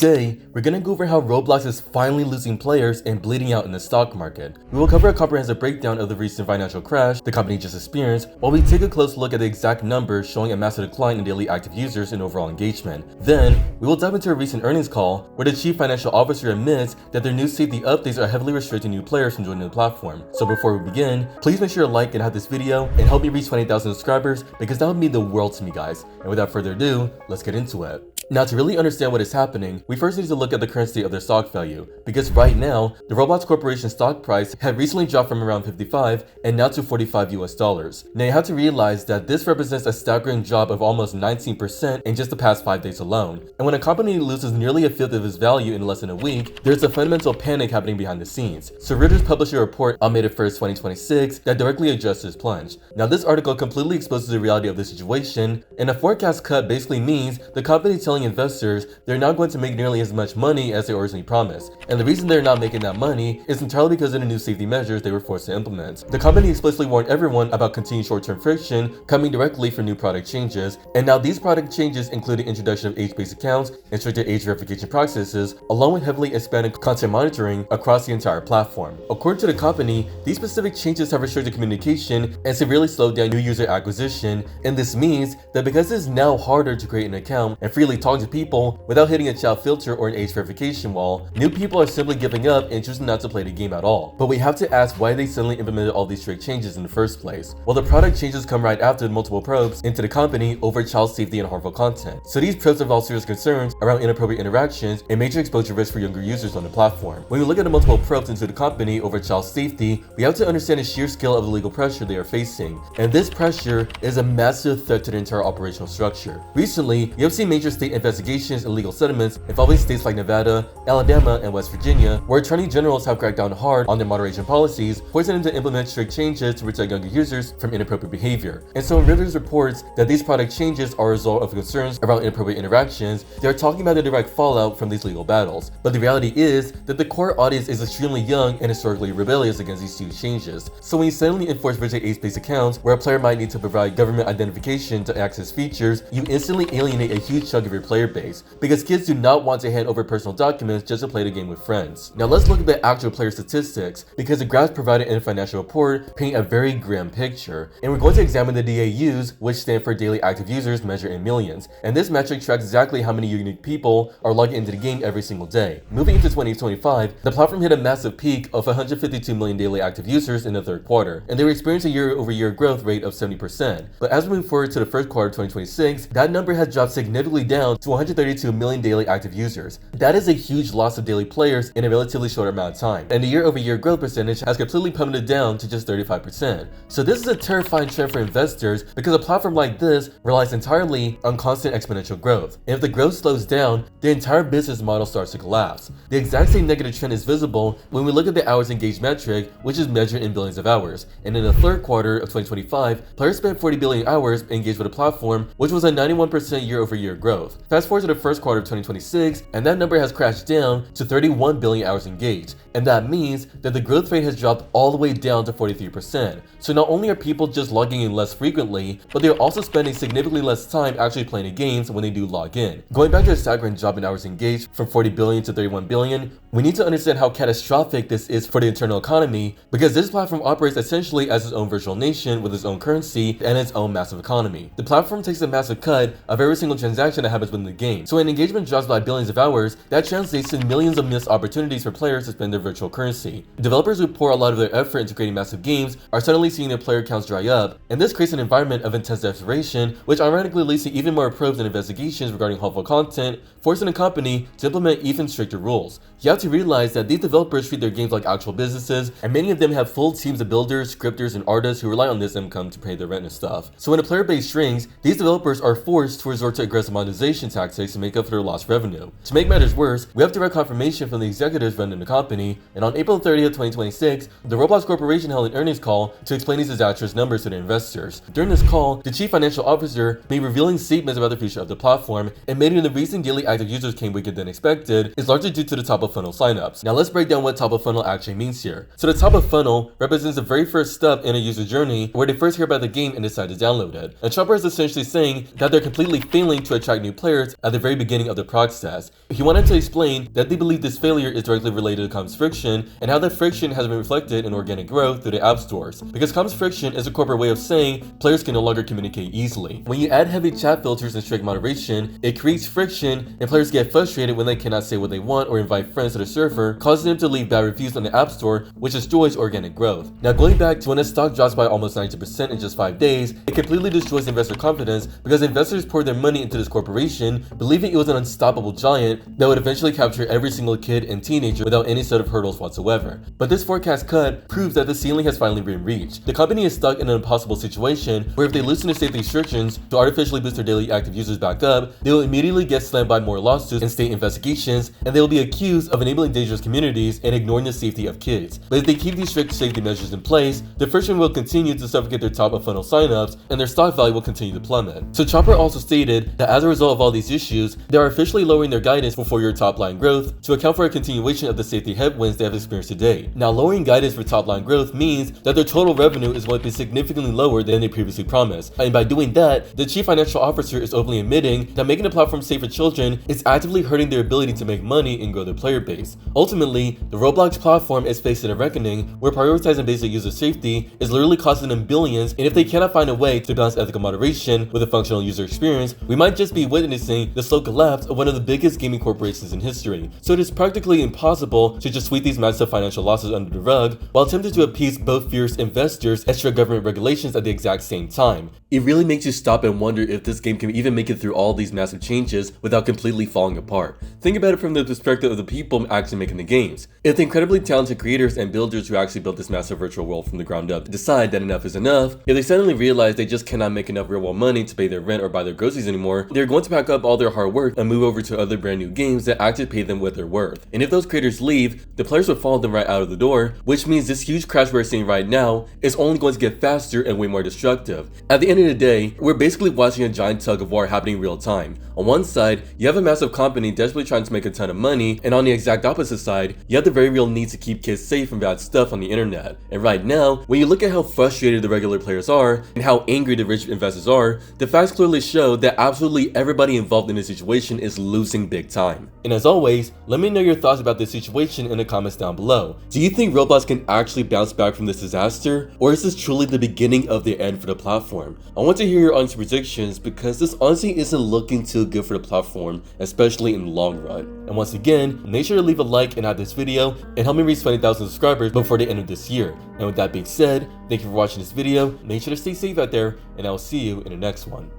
Today, we're gonna go over how Roblox is finally losing players and bleeding out in the stock market. We will cover a comprehensive breakdown of the recent financial crash the company just experienced, while we take a close look at the exact numbers showing a massive decline in daily active users and overall engagement. Then, we will dive into a recent earnings call where the chief financial officer admits that their new safety updates are heavily restricting new players from joining the platform. So before we begin, please make sure to like and have this video and help me reach 20,000 subscribers because that would mean the world to me, guys. And without further ado, let's get into it. Now, to really understand what is happening, we first need to look at the current state of their stock value, because right now, the Roblox Corporation stock price had recently dropped from around 55 and now to 45 US dollars. Now, you have to realize that this represents a staggering drop of almost 19% in just the past 5 days alone. And when a company loses nearly a fifth of its value in less than a week, there's a fundamental panic happening behind the scenes. So Reuters published a report on May 1st, 2026 that directly addressed this plunge. Now, this article completely exposes the reality of the situation, and a forecast cut basically means the company telling investors they're not going to make nearly as much money as they originally promised. And the reason they're not making that money is entirely because of the new safety measures they were forced to implement. The company explicitly warned everyone about continued short-term friction coming directly from new product changes, and now these product changes include the introduction of age-based accounts and stricter age verification processes, along with heavily expanded content monitoring across the entire platform. According to the company, these specific changes have restricted communication and severely slowed down new user acquisition, and this means that because it's now harder to create an account and freely talk to people without hitting a child filter or an age verification wall, new people are simply giving up and choosing not to play the game at all. But we have to ask why they suddenly implemented all these strict changes in the first place. Well, the product changes come right after multiple probes into the company over child safety and harmful content. So these probes involve serious concerns around inappropriate interactions and major exposure risks for younger users on the platform. When we look at the multiple probes into the company over child safety, we have to understand the sheer scale of the legal pressure they are facing. And this pressure is a massive threat to the entire operational structure. Recently, you have seen major state investigations and legal settlements involving states like Nevada, Alabama, and West Virginia, where attorney generals have cracked down hard on their moderation policies, forcing them to implement strict changes to protect younger users from inappropriate behavior. And so when Reuters reports that these product changes are a result of concerns around inappropriate interactions, they are talking about the direct fallout from these legal battles. But the reality is that the core audience is extremely young and historically rebellious against these huge changes. So when you suddenly enforce rigid age-based accounts where a player might need to provide government identification to access features, you instantly alienate a huge chunk of your player base, because kids do not want to hand over personal documents just to play the game with friends. Now let's look at the actual player statistics, because the graphs provided in the financial report paint a very grim picture. And we're going to examine the DAUs, which stand for daily active users measured in millions. And this metric tracks exactly how many unique people are logging into the game every single day. Moving into 2025, the platform hit a massive peak of 152 million daily active users in the third quarter, and they were experiencing a year-over-year growth rate of 70%. But as we move forward to the first quarter of 2026, that number has dropped significantly down to 132 million daily active users. That is a huge loss of daily players in a relatively short amount of time, and the year-over-year growth percentage has completely plummeted down to just 35%. So this is a terrifying trend for investors, because a platform like this relies entirely on constant exponential growth. And if the growth slows down, the entire business model starts to collapse. The exact same negative trend is visible when we look at the hours engaged metric, which is measured in billions of hours. And in the third quarter of 2025, players spent 40 billion hours engaged with the platform, which was a 91% year-over-year growth. Fast forward to the first quarter of 2026, and that number has crashed down to 31 billion hours engaged. And that means that the growth rate has dropped all the way down to 43%. So not only are people just logging in less frequently, but they're also spending significantly less time actually playing the games when they do log in. Going back to the staggering drop in hours engaged from 40 billion to 31 billion, we need to understand how catastrophic this is for the internal economy, because this platform operates essentially as its own virtual nation with its own currency and its own massive economy. The platform takes a massive cut of every single transaction that happens within the game. So when engagement drops by billions of hours, that translates to millions of missed opportunities for players to spend their virtual currency. Developers who pour a lot of their effort into creating massive games are suddenly seeing their player counts dry up, and this creates an environment of intense desperation, which ironically leads to even more probes and investigations regarding harmful content, forcing the company to implement even stricter rules. You have to realize that these developers treat their games like actual businesses, and many of them have full teams of builders, scripters, and artists who rely on this income to pay their rent and stuff. So when a player base shrinks, these developers are forced to resort to aggressive monetization tactics to make up for their lost revenue. To make matters worse, we have direct confirmation from the executives running the company, and on April 30th, 2026, the Roblox Corporation held an earnings call to explain these disastrous numbers to the investors. During this call, the chief financial officer made revealing statements about the future of the platform, admitting the reason daily active users came weaker than expected is largely due to the top of funnel signups. Now let's break down what top of funnel actually means here. So the top of funnel represents the very first step in a user journey where they first hear about the game and decide to download it. And Chopper is essentially saying that they're completely failing to attract new players players at the very beginning of the process. He wanted to explain that they believe this failure is directly related to comms friction and how that friction has been reflected in organic growth through the app stores. Because comms friction is a corporate way of saying players can no longer communicate easily. When you add heavy chat filters and strict moderation, it creates friction and players get frustrated when they cannot say what they want or invite friends to the server, causing them to leave bad reviews on the app store, which destroys organic growth. Now going back to when a stock drops by almost 90% in just 5 days, it completely destroys investor confidence because investors poured their money into this corporation, believing it was an unstoppable giant that would eventually capture every single kid and teenager without any sort of hurdles whatsoever. But this forecast cut proves that the ceiling has finally been reached. The company is stuck in an impossible situation where if they loosen the safety restrictions to artificially boost their daily active users back up, they will immediately get slammed by more lawsuits and state investigations, and they will be accused of enabling dangerous communities and ignoring the safety of kids. But if they keep these strict safety measures in place, the friction will continue to suffocate their top of funnel signups, and their stock value will continue to plummet. So Chopper also stated that as a result of all these issues, they are officially lowering their guidance for full-year top-line growth to account for a continuation of the safety headwinds they have experienced today. Now, lowering guidance for top-line growth means that their total revenue is going to be significantly lower than they previously promised. And by doing that, the chief financial officer is openly admitting that making the platform safe for children is actively hurting their ability to make money and grow their player base. Ultimately, the Roblox platform is facing a reckoning where prioritizing basic user safety is literally costing them billions, and if they cannot find a way to balance ethical moderation with a functional user experience, we might just be witnessing the slow collapse of one of the biggest gaming corporations in history. So it is practically impossible to just sweep these massive financial losses under the rug while attempting to appease both fierce investors and strict government regulations at the exact same time. It really makes you stop and wonder if this game can even make it through all these massive changes without completely falling apart. Think about it from the perspective of the people actually making the games. If the incredibly talented creators and builders who actually built this massive virtual world from the ground up decide that enough is enough, if they suddenly realize they just cannot make enough real world money to pay their rent or buy their groceries anymore, they're going to pack up all their hard work and move over to other brand new games that actually pay them what they're worth. And if those creators leave, the players will follow them right out of the door, which means this huge crash we're seeing right now is only going to get faster and way more destructive. At the end of the day, we're basically watching a giant tug of war happening in real time. On one side, you have a massive company desperately trying to make a ton of money, and on the exact opposite side, you have the very real need to keep kids safe from bad stuff on the internet. And right now, when you look at how frustrated the regular players are and how angry the rich investors are, the facts clearly show that absolutely everybody involved in this situation is losing big time. And as always, let me know your thoughts about this situation in the comments down below. Do you think Roblox can actually bounce back from this disaster, or is this truly the beginning of the end for the platform? I want to hear your honest predictions because this honestly isn't looking too good for the platform, especially in the long run. And once again, make sure to leave a like and add this video and help me reach 20,000 subscribers before the end of this year. And with that being said, thank you for watching this video, make sure to stay safe out there, and I will see you in the next one.